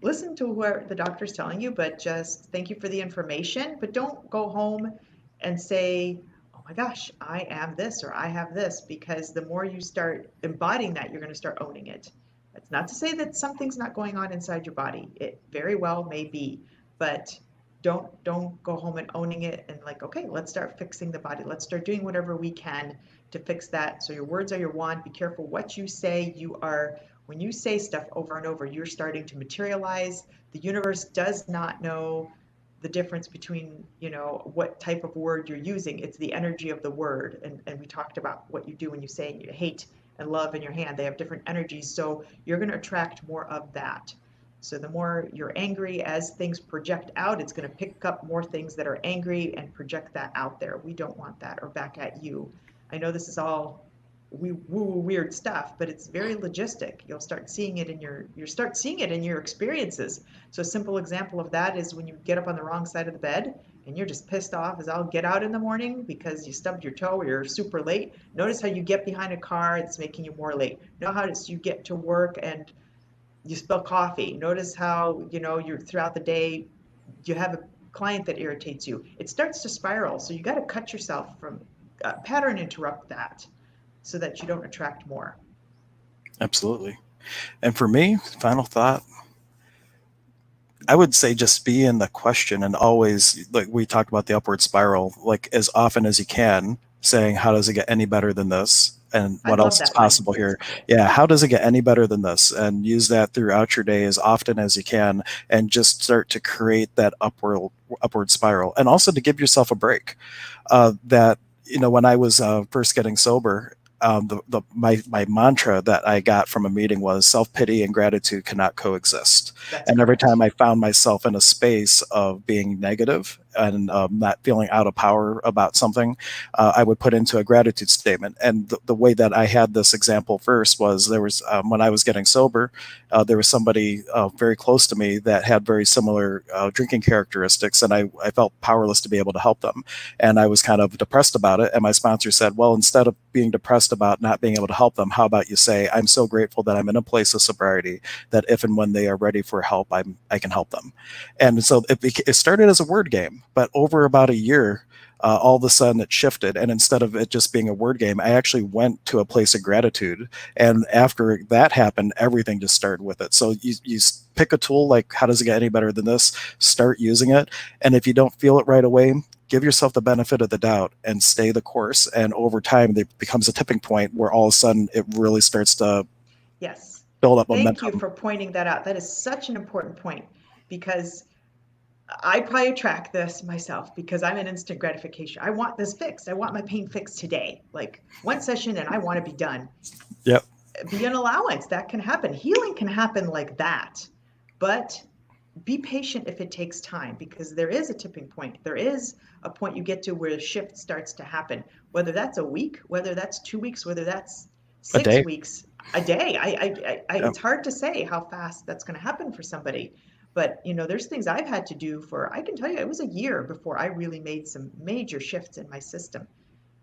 listen to what the doctor's telling you, but just thank you for the information. But don't go home and say, oh my gosh, I am this or I have this, because the more you start embodying that, you're going to start owning it. That's not to say that something's not going on inside your body. It very well may be, but don't go home and owning it and like, okay, let's start fixing the body. Let's start doing whatever we can to fix that. So your words are your wand. Be careful what you say. When you say stuff over and over, you're starting to materialize. The universe does not know the difference between, what type of word you're using. It's the energy of the word. And we talked about what you do when you say hate and love in your hand. They have different energies. So you're going to attract more of that. So the more you're angry, as things project out, it's going to pick up more things that are angry and project that out there. We don't want that, or back at you. I know this is all woo weird stuff, but it's very logistic. You'll start seeing it in your experiences. So a simple example of that is when you get up on the wrong side of the bed and you're just pissed off as all get out in the morning because you stubbed your toe or you're super late. Notice how you get behind a car that's making you more late. Know how you get to work and you spill coffee. Notice how, you're throughout the day, you have a client that irritates you. It starts to spiral. So you got to cut yourself from pattern interrupt that so that you don't attract more. Absolutely. And for me, final thought, I would say just be in the question and always, like we talked about the upward spiral, like as often as you can, saying, how does it get any better than this? and I what love else is that one. possible That's here? cool. Yeah, how does it get any better than this? And use that throughout your day as often as you can, and just start to create that upward spiral, and also to give yourself a break. That when I was first getting sober, my mantra that I got from a meeting was self pity and gratitude cannot coexist. That's And every correct. time I found myself in a space of being negative and not feeling out of power about something, I would put into a gratitude statement. And the way that I had this example first was there was when I was getting sober, there was somebody very close to me that had very similar drinking characteristics, and I felt powerless to be able to help them. And I was kind of depressed about it. And my sponsor said, well, instead of being depressed about not being able to help them, how about you say, I'm so grateful that I'm in a place of sobriety that if and when they are ready for help, I can help them. And so it started as a word game, but over about a year, all of a sudden it shifted. And instead of it just being a word game, I actually went to a place of gratitude. And after that happened, everything just started with it. So you pick a tool like, how does it get any better than this? Start using it. And if you don't feel it right away, give yourself the benefit of the doubt and stay the course. And over time, there becomes a tipping point where all of a sudden it really starts to Yes. build up Thank you momentum. for pointing that out. That is such an important point because I probably track this myself because I'm an instant gratification. I want this fixed. I want my pain fixed today. Like one session and I want to be done. Yep. Be an allowance. That can happen. Healing can happen like that. But be patient if it takes time because there is a tipping point. There is a point you get to where the shift starts to happen, whether that's a week, whether that's 2 weeks, whether that's A six day. weeks, a day. Yep. It's hard to say how fast that's going to happen for somebody. But there's things I've had to do for, I can tell you, it was a year before I really made some major shifts in my system.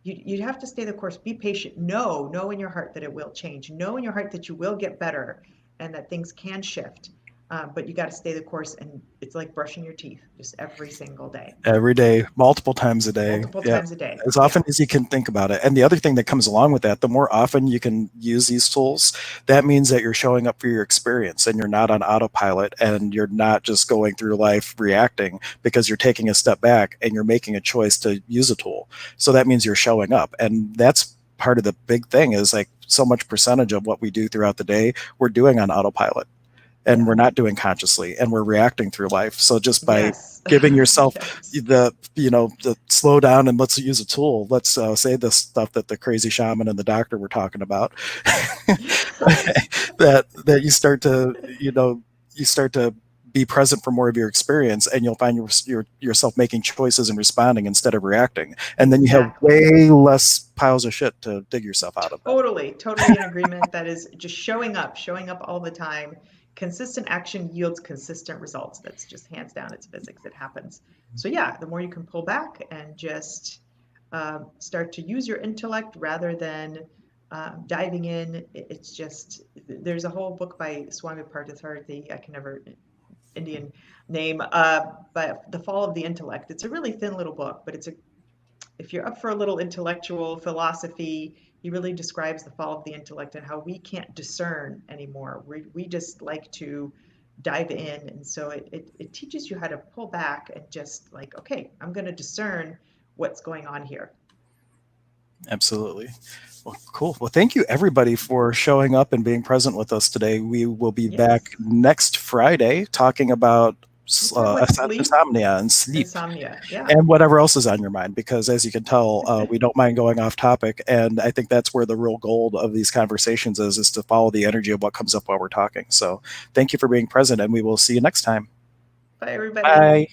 You have to stay the course, be patient, know in your heart that it will change, know in your heart that you will get better and that things can shift. But you got to stay the course, and it's like brushing your teeth just every single day, Every day, multiple times a day. multiple Yeah. times a day. As Yeah. often as you can think about it. And the other thing that comes along with that, the more often you can use these tools, that means that you're showing up for your experience and you're not on autopilot and you're not just going through life reacting, because you're taking a step back and you're making a choice to use a tool. So that means you're showing up. And that's part of the big thing is like so much percentage of what we do throughout the day, we're doing on autopilot and Yeah. we're not doing consciously and we're reacting through life. So just by Yes. giving yourself Yes. the slow down and let's use a tool, let's say the stuff that the crazy shaman and the doctor were talking about, that you start to you start to be present for more of your experience, and you'll find yourself making choices and responding instead of reacting, and then you have Exactly. way less piles of shit to dig yourself out of then. Totally in agreement. That is just showing up all the time. Consistent action yields consistent results. That's just hands down, it's physics, it happens. So, yeah, the more you can pull back and just start to use your intellect rather than diving in, it's just, there's a whole book by Swami Parthasarathy, I can never, Indian name, but The Fall of the Intellect. It's a really thin little book, but if you're up for a little intellectual philosophy, he really describes the fall of the intellect and how we can't discern anymore. We just like to dive in. And so it teaches you how to pull back and just like, okay, I'm going to discern what's going on here. Absolutely. Well, cool. Well, thank you everybody for showing up and being present with us today. We will be back Yes. next Friday talking about We'll talk about sleep, insomnia and sleep insomnia. Yeah. and whatever else is on your mind, because as you can tell, we don't mind going off topic. And I think that's where the real gold of these conversations is to follow the energy of what comes up while we're talking. So thank you for being present, and we will see you next time. Bye, everybody. Bye.